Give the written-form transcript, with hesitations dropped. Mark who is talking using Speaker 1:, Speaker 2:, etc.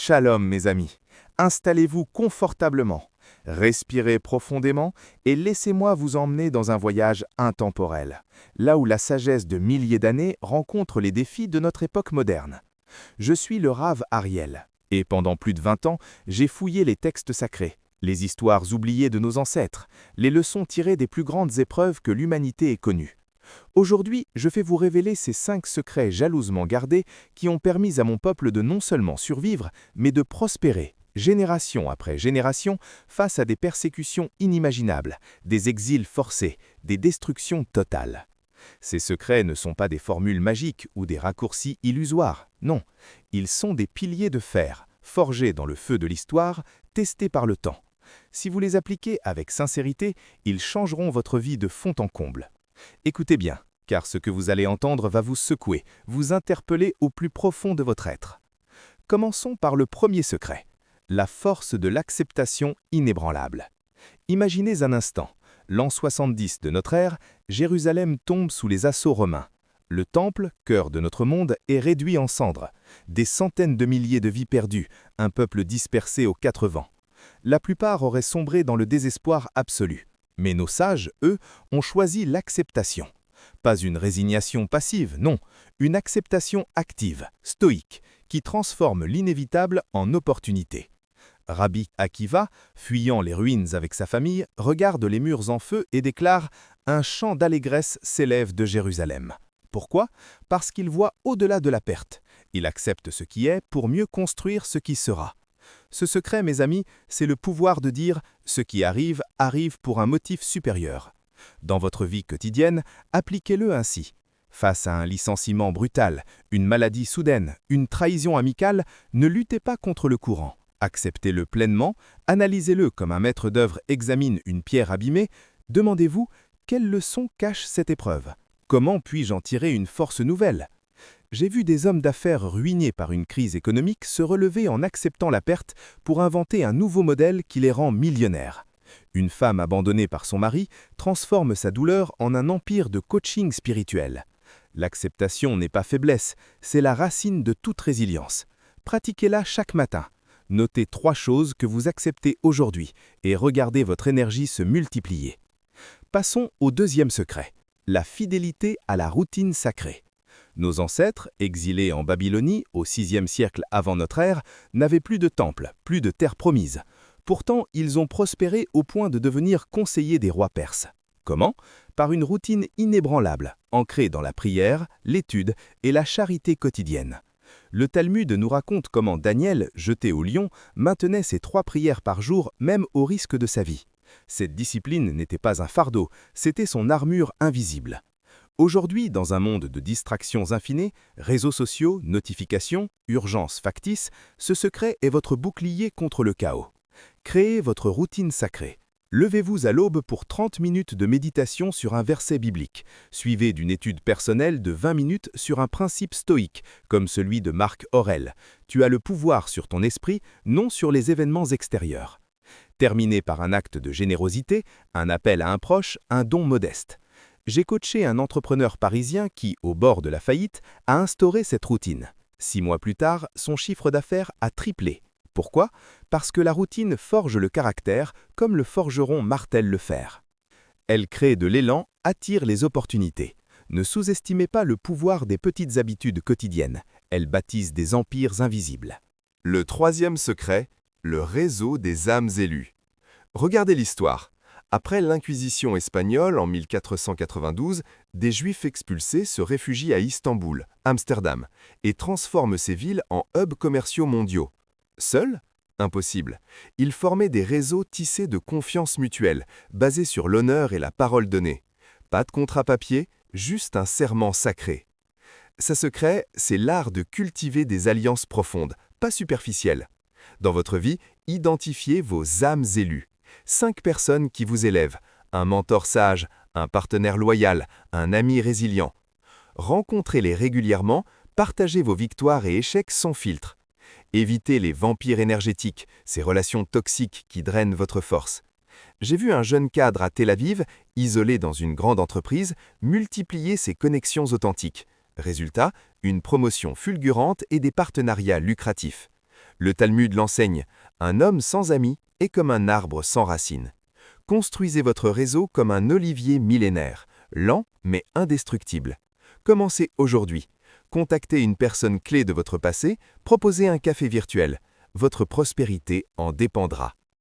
Speaker 1: Shalom mes amis, installez-vous confortablement, respirez profondément et laissez-moi vous emmener dans un voyage intemporel, là où la sagesse de milliers d'années rencontre les défis de notre époque moderne. Je suis le Rav Ariel, et pendant plus de 20 ans, j'ai fouillé les textes sacrés, les histoires oubliées de nos ancêtres, les leçons tirées des plus grandes épreuves que l'humanité ait connues. Aujourd'hui, je vais vous révéler ces 5 secrets jalousement gardés qui ont permis à mon peuple de non seulement survivre, mais de prospérer, génération après génération, face à des persécutions inimaginables, des exils forcés, des destructions totales. Ces secrets ne sont pas des formules magiques ou des raccourcis illusoires, non, ils sont des piliers de fer, forgés dans le feu de l'histoire, testés par le temps. Si vous les appliquez avec sincérité, ils changeront votre vie de fond en comble. Écoutez bien, car ce que vous allez entendre va vous secouer, vous interpeller au plus profond de votre être. Commençons par le premier secret, la force de l'acceptation inébranlable. Imaginez un instant, l'an 70 de notre ère, Jérusalem tombe sous les assauts romains. Le temple, cœur de notre monde, est réduit en cendres. Des centaines de milliers de vies perdues, un peuple dispersé aux 4 vents. La plupart auraient sombré dans le désespoir absolu. Mais nos sages, eux, ont choisi l'acceptation. Pas une résignation passive, non, une acceptation active, stoïque, qui transforme l'inévitable en opportunité. Rabbi Akiva, fuyant les ruines avec sa famille, regarde les murs en feu et déclare « Un chant d'allégresse s'élève de Jérusalem ». Pourquoi? Parce qu'il voit au-delà de la perte. Il accepte ce qui est pour mieux construire ce qui sera. Ce secret, mes amis, c'est le pouvoir de dire « ce qui arrive, arrive pour un motif supérieur ». Dans votre vie quotidienne, appliquez-le ainsi. Face à un licenciement brutal, une maladie soudaine, une trahison amicale, ne luttez pas contre le courant. Acceptez-le pleinement, analysez-le comme un maître d'œuvre examine une pierre abîmée. Demandez-vous « quelle leçon cache cette épreuve? Comment puis-je en tirer une force nouvelle ?» J'ai vu des hommes d'affaires ruinés par une crise économique se relever en acceptant la perte pour inventer un nouveau modèle qui les rend millionnaires. Une femme abandonnée par son mari transforme sa douleur en un empire de coaching spirituel. L'acceptation n'est pas faiblesse, c'est la racine de toute résilience. Pratiquez-la chaque matin. Notez 3 choses que vous acceptez aujourd'hui et regardez votre énergie se multiplier. Passons au deuxième secret, la fidélité à la routine sacrée. Nos ancêtres, exilés en Babylonie au VIe siècle avant notre ère, n'avaient plus de temple, plus de terre promise. Pourtant, ils ont prospéré au point de devenir conseillers des rois perses. Comment? Par une routine inébranlable, ancrée dans la prière, l'étude et la charité quotidienne. Le Talmud nous raconte comment Daniel, jeté au lion, maintenait ses 3 prières par jour même au risque de sa vie. Cette discipline n'était pas un fardeau, c'était son armure invisible. Aujourd'hui, dans un monde de distractions infinies, réseaux sociaux, notifications, urgences factices, ce secret est votre bouclier contre le chaos. Créez votre routine sacrée. Levez-vous à l'aube pour 30 minutes de méditation sur un verset biblique, suivi d'une étude personnelle de 20 minutes sur un principe stoïque, comme celui de Marc Aurèle. Tu as le pouvoir sur ton esprit, non sur les événements extérieurs. Terminez par un acte de générosité, un appel à un proche, un don modeste. J'ai coaché un entrepreneur parisien qui, au bord de la faillite, a instauré cette routine. 6 mois plus tard, son chiffre d'affaires a triplé. Pourquoi? Parce que la routine forge le caractère comme le forgeron martèle le fer. Elle crée de l'élan, attire les opportunités. Ne sous-estimez pas le pouvoir des petites habitudes quotidiennes. Elles bâtissent des empires invisibles.
Speaker 2: Le troisième secret, le réseau des âmes élues. Regardez l'histoire. Après l'Inquisition espagnole en 1492, des Juifs expulsés se réfugient à Istanbul, Amsterdam, et transforment ces villes en hubs commerciaux mondiaux. Seuls? Impossible. Ils formaient des réseaux tissés de confiance mutuelle, basés sur l'honneur et la parole donnée. Pas de contrat papier, juste un serment sacré. Sa secret, c'est l'art de cultiver des alliances profondes, pas superficielles. Dans votre vie, identifiez vos âmes élues. 5 personnes qui vous élèvent, un mentor sage, un partenaire loyal, un ami résilient. Rencontrez-les régulièrement, partagez vos victoires et échecs sans filtre. Évitez les vampires énergétiques, ces relations toxiques qui drainent votre force. J'ai vu un jeune cadre à Tel Aviv, isolé dans une grande entreprise, multiplier ses connexions authentiques. Résultat, une promotion fulgurante et des partenariats lucratifs. Le Talmud l'enseigne, un homme sans amis est comme un arbre sans racines. Construisez votre réseau comme un olivier millénaire, lent mais indestructible. Commencez aujourd'hui. Contactez une personne clé de votre passé, proposez un café virtuel. Votre prospérité en dépendra.